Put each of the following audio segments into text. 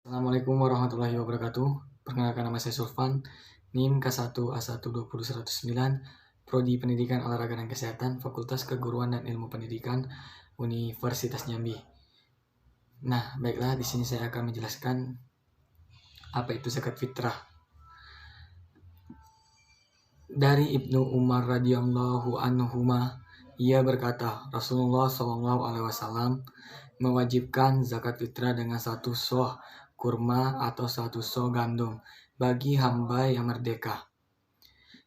Assalamualaikum warahmatullahi wabarakatuh. Perkenalkan, nama saya Sulfan, NIM K1A1201109, Prodi Pendidikan Olahraga dan Kesehatan, Fakultas Keguruan dan Ilmu Pendidikan, Universitas Jambi. Nah, baiklah, di sini saya akan menjelaskan apa itu zakat fitrah. Dari Ibnu Umar radhiyallahu anhuma, ia berkata, Rasulullah SAW mewajibkan zakat fitrah dengan satu soh kurma atau satu soh gandum bagi hamba yang merdeka,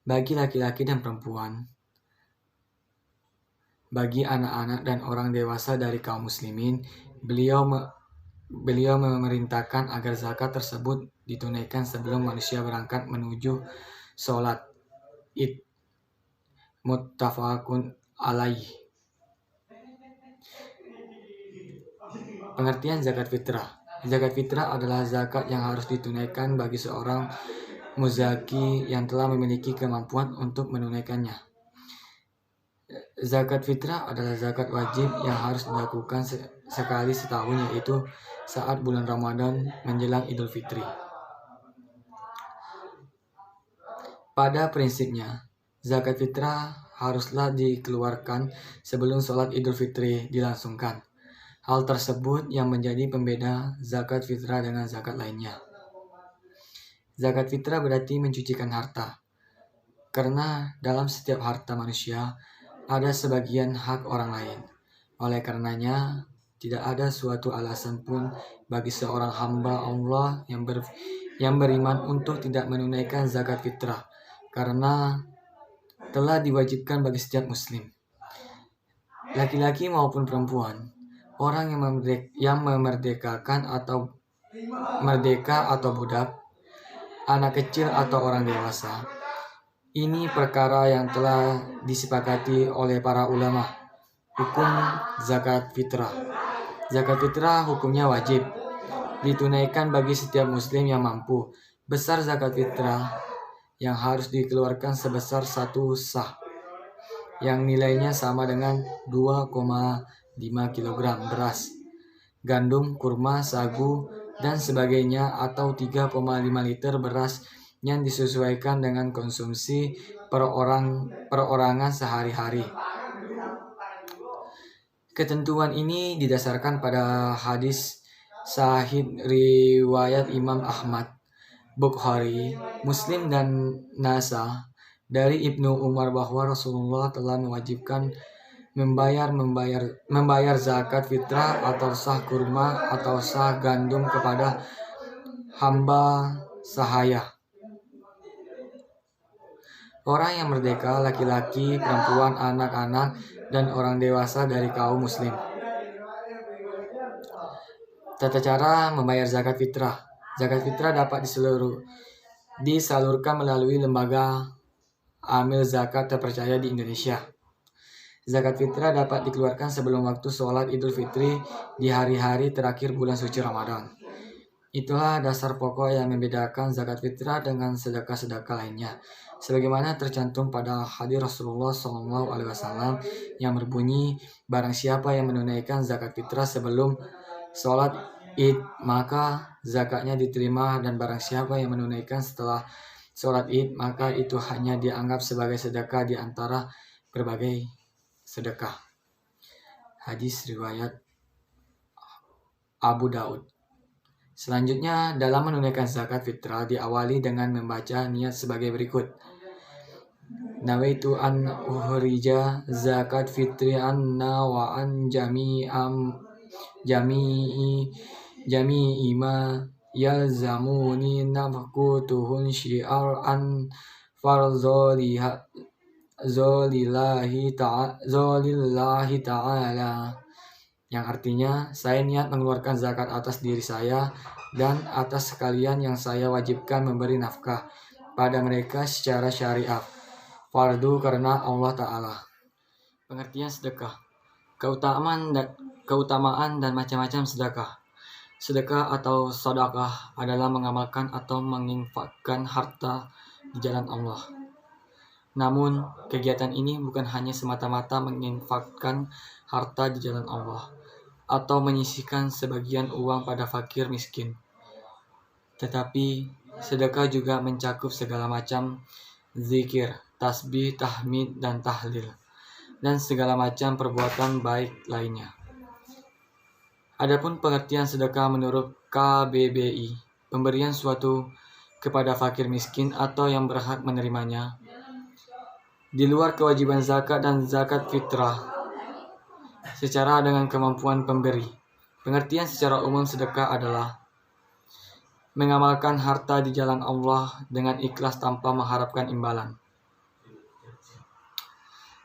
bagi laki-laki dan perempuan, bagi anak-anak dan orang dewasa dari kaum muslimin. Beliau memerintahkan agar zakat tersebut ditunaikan sebelum manusia berangkat menuju sholat Id. Muttafaqun alaih. Pengertian zakat fitrah. Zakat fitrah adalah zakat yang harus ditunaikan bagi seorang muzaki yang telah memiliki kemampuan untuk menunaikannya. Zakat fitrah adalah zakat wajib yang harus dilakukan sekali setahun, yaitu saat bulan Ramadan menjelang Idul Fitri. Pada prinsipnya, zakat fitrah haruslah dikeluarkan sebelum sholat Idul Fitri dilangsungkan. Hal tersebut yang menjadi pembeda zakat fitrah dengan zakat lainnya. Zakat fitrah berarti mencucikan harta, karena dalam setiap harta manusia ada sebagian hak orang lain. Oleh karenanya, tidak ada suatu alasan pun bagi seorang hamba Allah yang beriman untuk tidak menunaikan zakat fitrah, karena telah diwajibkan bagi setiap muslim, laki-laki maupun perempuan, orang yang memerdekakan atau merdeka atau budak, anak kecil atau orang dewasa. Ini perkara yang telah disepakati oleh para ulama. Hukum zakat fitrah. Zakat fitrah hukumnya wajib ditunaikan bagi setiap muslim yang mampu. Besar zakat fitrah yang harus dikeluarkan sebesar 1 sah, yang nilainya sama dengan 2,5 kg beras, gandum, kurma, sagu, dan sebagainya, atau 3,5 liter beras yang disesuaikan dengan konsumsi perorangan sehari-hari. Ketentuan ini didasarkan pada hadis sahih riwayat Imam Ahmad, Bukhari, Muslim, dan Nasa dari Ibnu Umar bahwa Rasulullah telah mewajibkan membayar zakat fitrah atau sah kurma atau sah gandum kepada hamba sahaya, orang yang merdeka, laki-laki, perempuan, anak-anak, dan orang dewasa dari kaum muslim. Tata cara membayar zakat fitrah. Zakat fitrah dapat disalurkan melalui lembaga amil zakat terpercaya di Indonesia. Zakat fitrah dapat dikeluarkan sebelum waktu sholat Idul Fitri di hari-hari terakhir bulan suci Ramadan. Itulah dasar pokok yang membedakan zakat fitrah dengan sedekah-sedekah lainnya, sebagaimana tercantum pada hadis Rasulullah SAW yang berbunyi, barang siapa yang menunaikan zakat fitrah sebelum sholat Id, maka zakatnya diterima, dan barang siapa yang menunaikan setelah sholat Id, maka itu hanya dianggap sebagai sedekah di antara berbagai sedekah. Hadis riwayat Abu Daud. Selanjutnya, dalam menunaikan zakat fitrah diawali dengan membaca niat sebagai berikut. Nawaitu an uhrija zakat fitri anna wa an jami'i ma yalzamuni nafqutuhun syi'ar an farzolillahi ta'ala, yang artinya, saya niat mengeluarkan zakat atas diri saya dan atas sekalian yang saya wajibkan memberi nafkah pada mereka secara syariah, fardu karena Allah Ta'ala. Pengertian sedekah. Keutamaan dan macam-macam sedekah. Sedekah atau sedekah adalah mengamalkan atau menginfakkan harta di jalan Allah. Namun, kegiatan ini bukan hanya semata-mata menginfakkan harta di jalan Allah atau menyisihkan sebagian uang pada fakir miskin. Tetapi sedekah juga mencakup segala macam zikir, tasbih, tahmid, dan tahlil, dan segala macam perbuatan baik lainnya. Adapun pengertian sedekah menurut KBBI, pemberian suatu kepada fakir miskin atau yang berhak menerimanya, di luar kewajiban zakat dan zakat fitrah, secara dengan kemampuan pemberi. Pengertian secara umum sedekah adalah mengamalkan harta di jalan Allah dengan ikhlas tanpa mengharapkan imbalan,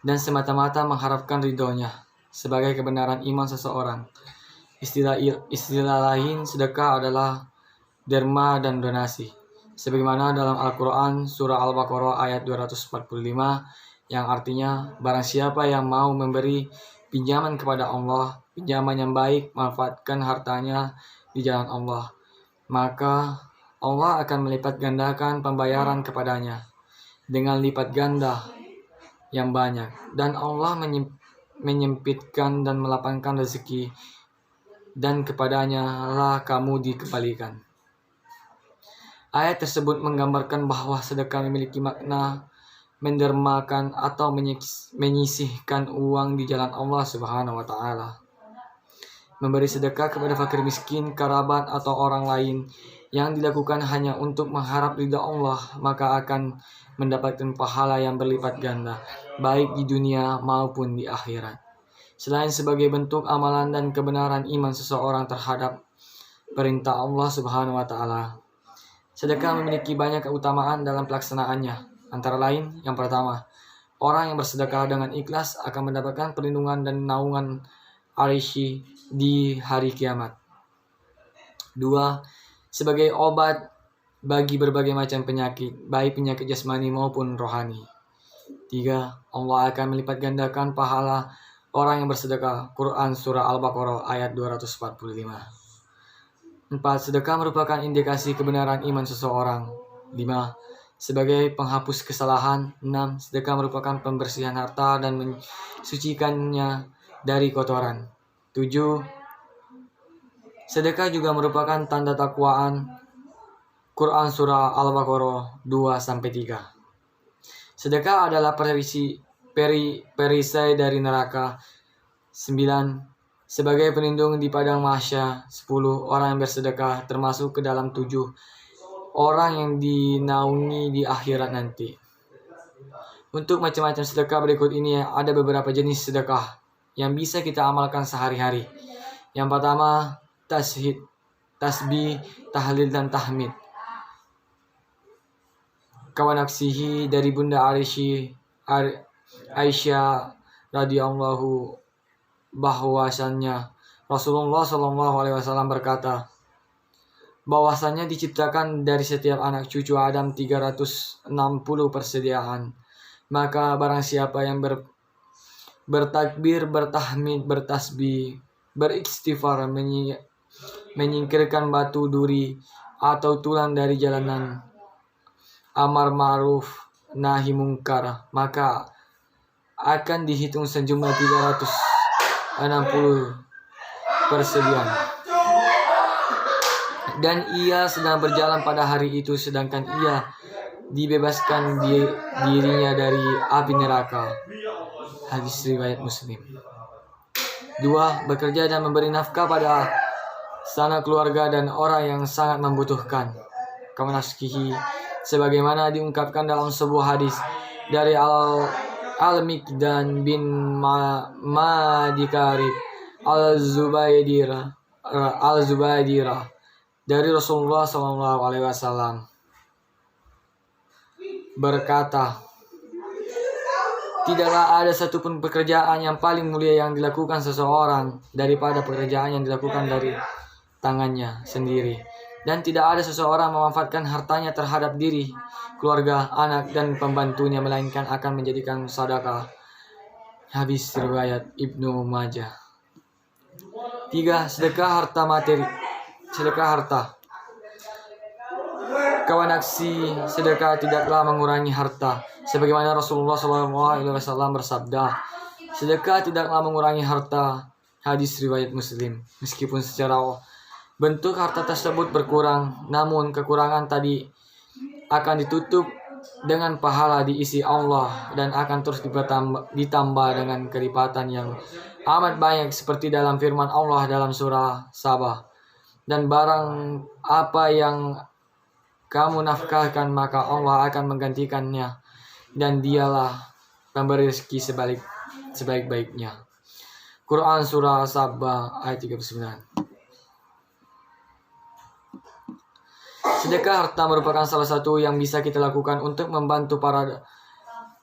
dan semata-mata mengharapkan ridhonya sebagai kebenaran iman seseorang. Istilah lain sedekah adalah derma dan donasi. Sebagaimana dalam Al-Quran surah Al-Baqarah ayat 245 yang artinya barang siapa yang mau memberi pinjaman kepada Allah, pinjaman yang baik, manfaatkan hartanya di jalan Allah, maka Allah akan melipat gandakan pembayaran kepadanya dengan lipat ganda yang banyak, dan Allah menyempitkan dan melapangkan rezeki, dan kepadanya lah kamu dikembalikan. Ayat tersebut menggambarkan bahwa sedekah memiliki makna mendermakan atau menyisihkan uang di jalan Allah Subhanahu wa Ta'ala. Memberi sedekah kepada fakir miskin, kerabat, atau orang lain yang dilakukan hanya untuk mengharap ridha Allah, maka akan mendapatkan pahala yang berlipat ganda, baik di dunia maupun di akhirat. Selain sebagai bentuk amalan dan kebenaran iman seseorang terhadap perintah Allah Subhanahu wa Ta'ala, sedekah memiliki banyak keutamaan dalam pelaksanaannya. Antara lain, yang pertama, orang yang bersedekah dengan ikhlas akan mendapatkan perlindungan dan naungan arsy di hari kiamat. 2. Sebagai obat bagi berbagai macam penyakit, baik penyakit jasmani maupun rohani. 3. Allah akan melipat gandakan pahala orang yang bersedekah. Quran surah Al-Baqarah ayat 245. 4. Sedekah merupakan indikasi kebenaran iman seseorang. 5. Sebagai penghapus kesalahan. 6. Sedekah merupakan pembersihan harta dan mensucikannya dari kotoran. 7. Sedekah juga merupakan tanda takwaan. Quran surah Al-Baqarah 2-3. Sedekah adalah perisai dari neraka. 9. Sebagai pelindung di padang mahsyar. 10. Orang yang bersedekah termasuk ke dalam 7 orang yang dinaungi di akhirat nanti. Untuk macam-macam sedekah berikut ini ada beberapa jenis sedekah yang bisa kita amalkan sehari-hari. Yang pertama, tasbih, tahlil, dan tahmid. Kawanaksihi dari Bunda Aisyah radhiyallahu bahwasannya Rasulullah SAW berkata, bahwasannya diciptakan dari setiap anak cucu Adam 360 persediaan. Maka barang siapa yang bertakbir, bertahmid, bertasbih, beristighfar, menyingkirkan batu duri atau tulang dari jalanan, amar ma'ruf, nahi mungkar, maka akan dihitung sejumlah 360 persediaan. Dan ia sedang berjalan pada hari itu, sedangkan ia dibebaskan dirinya dari api neraka. Hadis riwayat Muslim. 2. Bekerja dan memberi nafkah pada sanak keluarga dan orang yang sangat membutuhkan. Kawanaskihi, sebagaimana diungkapkan dalam sebuah hadis dari Al-Miqdan bin Madikarib Al-Zubaidira dari Rasulullah SAW berkata, tidaklah ada satupun pekerjaan yang paling mulia yang dilakukan seseorang daripada pekerjaan yang dilakukan dari tangannya sendiri. Dan tidak ada seseorang memanfaatkan hartanya terhadap diri, keluarga, anak, dan pembantunya, melainkan akan menjadikan sedekah. Hadis riwayat Ibnu Majah. 3. Sedekah harta materi. Sedekah harta. Kawanaksi sedekah tidaklah mengurangi harta. Sebagaimana Rasulullah SAW bersabda, sedekah tidaklah mengurangi harta. Hadis riwayat Muslim. Meskipun secara Bentuk harta tersebut berkurang, namun kekurangan tadi akan ditutup dengan pahala diisi Allah dan akan terus ditambah dengan kelipatan yang amat banyak seperti dalam firman Allah dalam surah Sabah. Dan barang apa yang kamu nafkahkan maka Allah akan menggantikannya dan dialah pemberi rezeki sebaik-baiknya. Quran surah Sabah ayat 39. Sedekah harta merupakan salah satu yang bisa kita lakukan untuk membantu para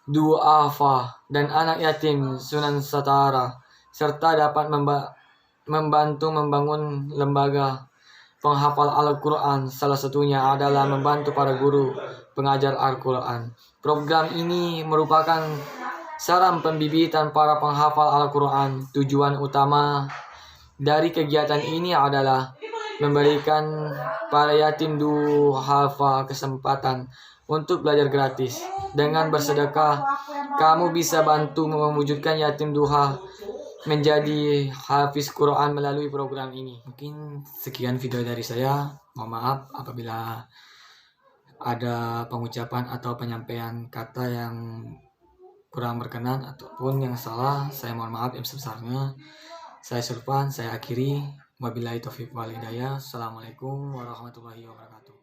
duafa dan anak yatim Sunan Satara, serta dapat membantu membangun lembaga penghafal Al-Quran. Salah satunya adalah membantu para guru pengajar Al-Quran. Program ini merupakan saran pembibitan para penghafal Al-Quran. Tujuan utama dari kegiatan ini adalah memberikan para yatim duafa kesempatan untuk belajar gratis. Dengan bersedekah, kamu bisa bantu mewujudkan yatim duha menjadi hafiz Quran melalui program ini. Mungkin sekian video dari saya. Mohon maaf apabila ada pengucapan atau penyampaian kata yang kurang berkenan ataupun yang salah. Saya mohon maaf yang sebesarnya. Saya Surpan, saya akhiri. Wabillahi taufiq wal hidayah. Assalamualaikum warahmatullahi wabarakatuh.